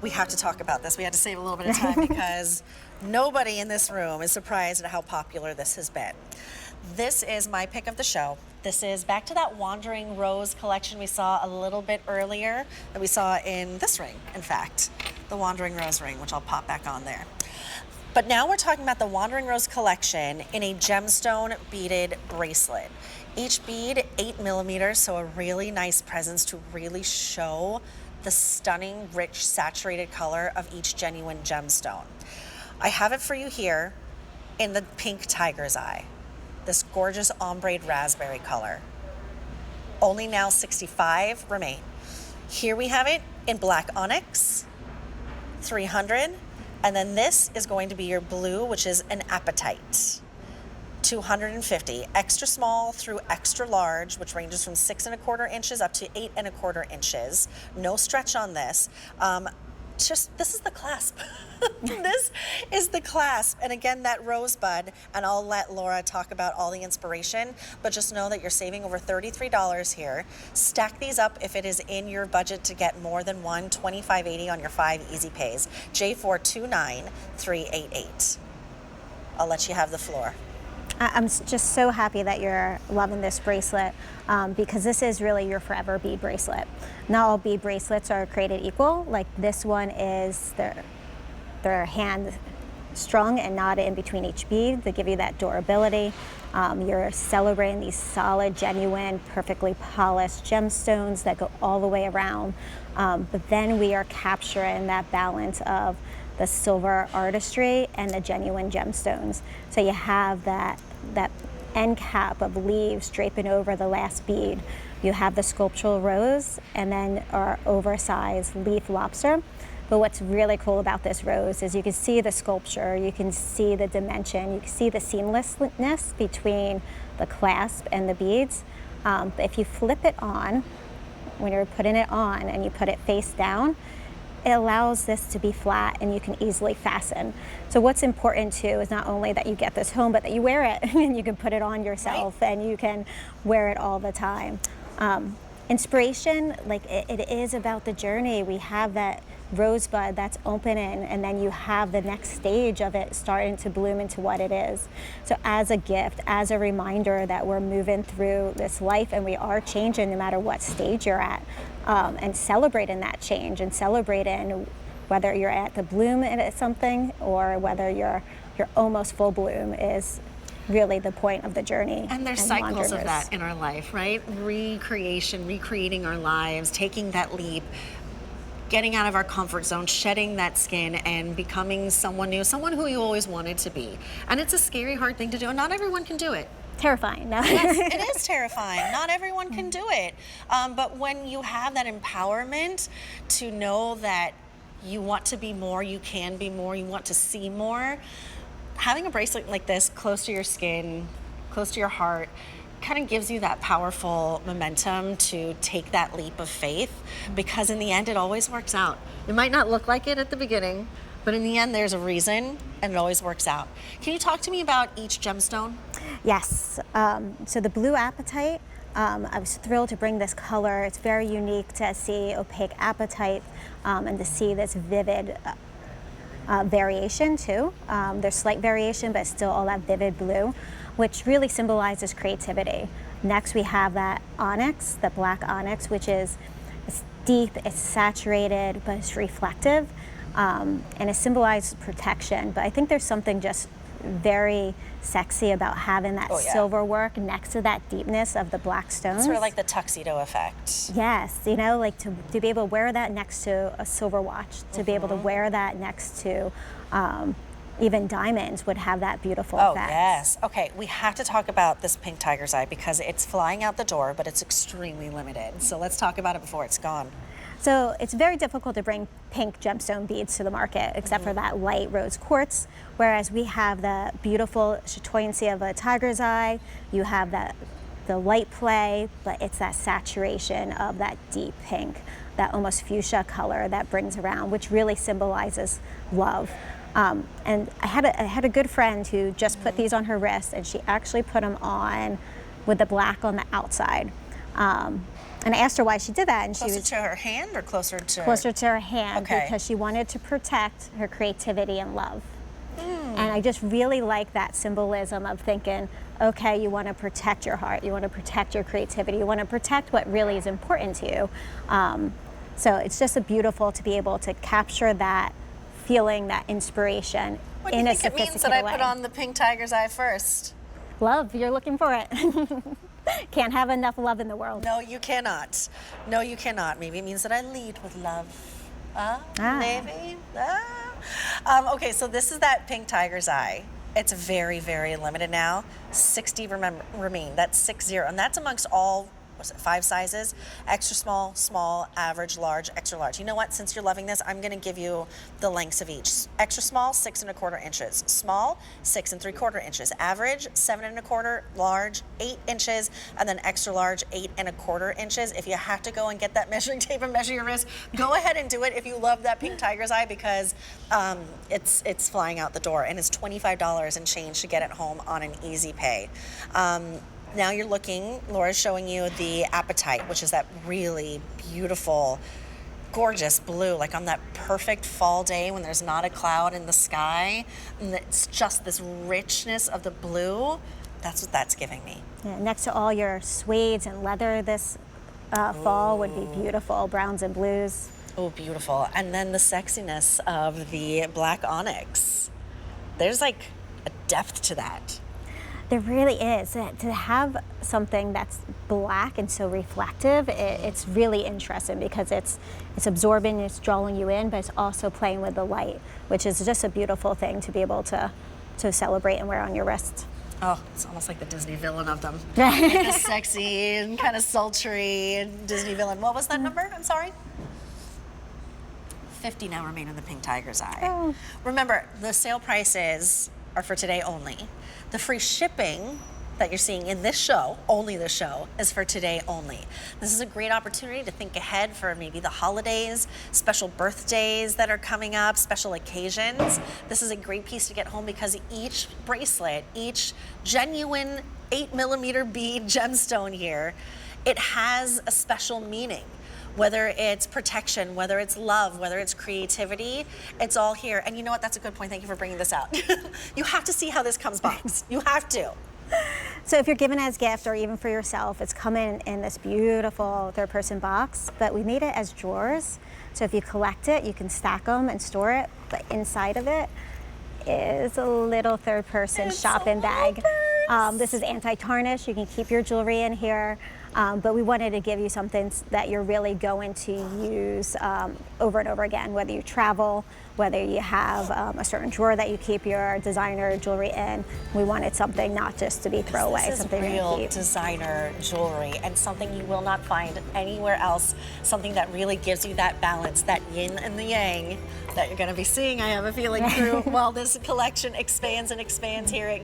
we have to talk about this. We had to save a little bit of time because nobody in this room is surprised at how popular this has been. This is my pick of the show. This is back to that Wandering Rose collection we saw a little bit earlier, that we saw in this ring, in fact, the Wandering Rose ring, which I'll pop back on there. But now we're talking about the Wandering Rose collection in a gemstone beaded bracelet. Each bead 8 millimeters, so a really nice presence to really show the stunning, rich, saturated color of each genuine gemstone. I have it for you here in the pink tiger's eye, this gorgeous ombre raspberry color. Only now 65 remain. Here we have it in black onyx, 300, and then this is going to be your blue, which is an apatite. 250, extra small through extra large, which ranges from 6 1/4 inches up to 8 1/4 inches. No stretch on this. This is the clasp. This is the clasp. And again, that rosebud, and I'll let Laura talk about all the inspiration, but just know that you're saving over $33 here. Stack these up if it is in your budget to get more than one, $25.80 on your 5 easy pays. J429388. I'll let you have the floor. I'm just so happy that you're loving this bracelet because this is really your forever bead bracelet. Not all bead bracelets are created equal. Like this one is, they're hand strung and knotted in between each bead to give you that durability. You're celebrating these solid, genuine, perfectly polished gemstones that go all the way around. But then we are capturing that balance of the silver artistry and the genuine gemstones. So you have that end cap of leaves draping over the last bead. You have the sculptural rose and then our oversized leaf lobster. But what's really cool about this rose is you can see the sculpture, you can see the dimension, you can see the seamlessness between the clasp and the beads. But if you flip it on, when you're putting it on and you put it face down, it allows this to be flat and you can easily fasten. So what's important too is not only that you get this home, but that you wear it and you can put it on yourself, right? And you can wear it all the time. Inspiration, like it is about the journey. We have that rosebud that's opening and then you have the next stage of it starting to bloom into what it is. So as a gift, as a reminder that we're moving through this life and we are changing no matter what stage you're at, and celebrating that change and celebrating whether you're at the bloom at something or whether you're almost full bloom is really the point of the journey. And there's cycles of that in our life, right? Recreation, recreating our lives, taking that leap, getting out of our comfort zone, shedding that skin and becoming someone new, someone who you always wanted to be. And it's a scary, hard thing to do, and not everyone can do it. Terrifying. No. Yes, it is terrifying. Not everyone can do it. But when you have that empowerment to know that you want to be more, you can be more, you want to see more, having a bracelet like this close to your skin, close to your heart, kind of gives you that powerful momentum to take that leap of faith, because in the end it always works out. It might not look like it at the beginning, but in the end there's a reason and it always works out. Can you talk to me about each gemstone? Yes, so the blue apatite, I was thrilled to bring this color. It's very unique to see opaque apatite and to see this vivid variation too. There's slight variation, but still all that vivid blue, which really symbolizes creativity. Next we have that onyx, the black onyx, which is it's deep, it's saturated, but it's reflective, and it symbolizes protection. But I think there's something just very sexy about having that silver work next to that deepness of the black stones. It's sort of like the tuxedo effect. Yes, you know, like to be able to wear that next to a silver watch, to be able to wear that next to even diamonds would have that beautiful effect. Oh, yes. Okay, we have to talk about this pink tiger's eye because it's flying out the door, but it's extremely limited. So let's talk about it before it's gone. So it's very difficult to bring pink gemstone beads to the market, except for that light rose quartz, whereas we have the beautiful chatoyancy of a tiger's eye, you have the light play, but it's that saturation of that deep pink, that almost fuchsia color that brings around, which really symbolizes love. And I had a good friend who just put these on her wrist, and she actually put them on with the black on the outside. And I asked her why she did that, and Closer she was to her hand or closer to? closer to her hand Okay. because she wanted to protect her creativity and love. And I just really like that symbolism of thinking, okay, you want to protect your heart, you want to protect your creativity, you want to protect what really is important to you. So it's just a beautiful to be able to capture that feeling, that inspiration What do in you a think it means sophisticated that I way. put on the pink tiger's eye first? Love, you're looking for it. Can't have enough love in the world. No, you cannot. No, you cannot. Maybe it means that I lead with love. Maybe. Okay, so this is that pink tiger's eye. It's very, very limited now. 60 remain. That's 60, and that's amongst all, what's it, 5 sizes? Extra small, small, average, large, extra large. You know what? Since you're loving this, I'm going to give you the lengths of each. Extra small, 6 1/4 inches. Small, 6 3/4 inches. Average, 7 1/4. Large, 8 inches, and then extra large, 8 1/4 inches. If you have to go and get that measuring tape and measure your wrist, go ahead and do it if you love that pink tiger's eye, because it's flying out the door, and it's $25 and change to get it home on an easy pay. Now you're looking, Laura's showing you the apatite, which is that really beautiful, gorgeous blue, like on that perfect fall day when there's not a cloud in the sky, and it's just this richness of the blue. That's what that's giving me. Yeah, next to all your suedes and leather this fall would be beautiful, browns and blues. Oh, beautiful. And then the sexiness of the black onyx. There's like a depth to that. There really is. To have something that's black and so reflective, it's really interesting because it's absorbing, it's drawing you in, but it's also playing with the light, which is just a beautiful thing to be able to celebrate and wear on your wrist. Oh, it's almost like the Disney villain of them. Like the sexy and kind of sultry Disney villain. What was that number? I'm sorry? 50 now remain in the pink tiger's eye. Oh. Remember, the sale prices are for today only. The free shipping that you're seeing in this show, only this show, is for today only. This is a great opportunity to think ahead for maybe the holidays, special birthdays that are coming up, special occasions. This is a great piece to get home because each bracelet, each genuine 8mm bead gemstone here, it has a special meaning. Whether it's protection, whether it's love, whether it's creativity, it's all here. And you know what? That's a good point. Thank you for bringing this out. You have to see how this comes boxed. You have to. So if you're giving it as gift or even for yourself, it's coming in this beautiful third-person box, but we made it as drawers. So if you collect it, you can stack them and store it, but inside of it is a little third-person shopping bag. This is anti-tarnish. You can keep your jewelry in here. But we wanted to give you something that you're really going to use over and over again, whether you travel, whether you have a certain drawer that you keep your designer jewelry in. We wanted something not just to be throwaway, This is something you're real gonna keep. designer jewelry and something you will not find anywhere else, something that really gives you that balance, that yin and the yang that you're going to be seeing, I have a feeling, through while this collection expands and expands here at